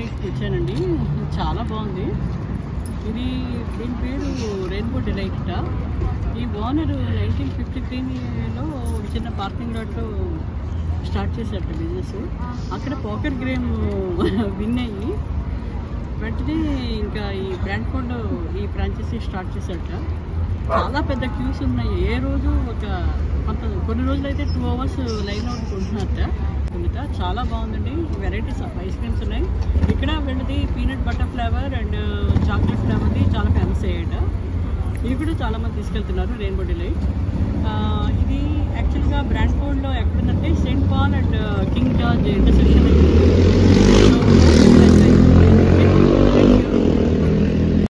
డిలైట్కి వచ్చానండి. చాలా బాగుంది. దీని పేరు రెయిన్బో డిలైట్. ఈ ఓనర్ 1953లో చిన్న పార్కింగ్ లాట్లో స్టార్ట్ చేశారట బిజినెస్. అక్కడ పోకర్ గేమ్ విన్ అయ్యి వెంటనే ఇంకా ఈ బ్రాండ్ఫోర్డ్లో ఈ ఫ్రాంచైజీ స్టార్ట్ చేశారట. చాలా పెద్ద క్యూస్ ఉన్నాయి. ఏ రోజు కొన్ని రోజులు అయితే 2 hours లైన్ అవుట్ ఉంటున్నారట. చాలా బాగుందండి. వెరైటీస్ ఆఫ్ ఐస్ క్రీమ్స్ ఉన్నాయి ఇక్కడ. వీళ్ళది peanut butter flavour and chocolate ఫ్లేవర్ది చాలా ఫేమస్ అయ్యాట. ఇవి కూడా చాలామంది తీసుకెళ్తున్నారు రెయిన్బో డిలైట్. ఇది యాక్చువల్గా బ్రాండ్ఫోర్డ్లో ఎక్కడుందంటే Saint Paul and King George intersection